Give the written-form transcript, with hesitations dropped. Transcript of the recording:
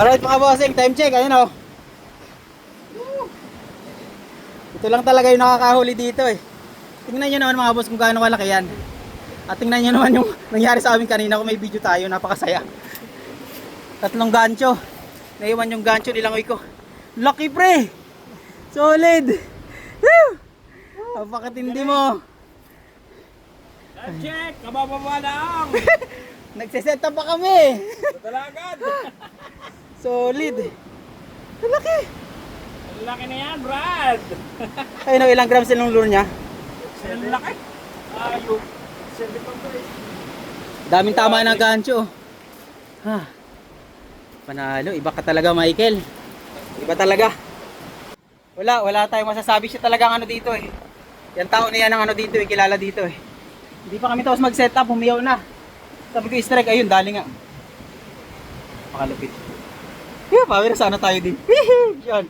Alright mga bossing, time check, ayun o. Ito lang talaga yung nakakahuli dito eh. Tingnan nyo naman mga boss kung gaano kalaki yan. At tingnan nyo naman yung nangyari sa amin kanina kung may video tayo, napakasaya. 3 gancho. Naiwan yung gancho nilangoy ko. Lucky pre! Solid! Woo! Napakatindi mo. Check! Kabababa lang! Nagsiset up pa kami. Dalagan! Solid. Laki. Ang laki na yan, Brad! Ayun o, ilang grams yung lure niya? Ang laki! Ayun! 7 Daming tama ng gancho. Ha. Panalo, iba ka talaga Michael. Iba talaga. Wala tayong masasabi, siya talaga ang ano dito eh. Yan tao na yan ang ano dito eh, kilala dito eh. Hindi pa kami tapos mag-set up, humiyaw na. Sabi ko strike, ayun, dali nga. Makalupit. Yeah, power, sana tayo din. Yan.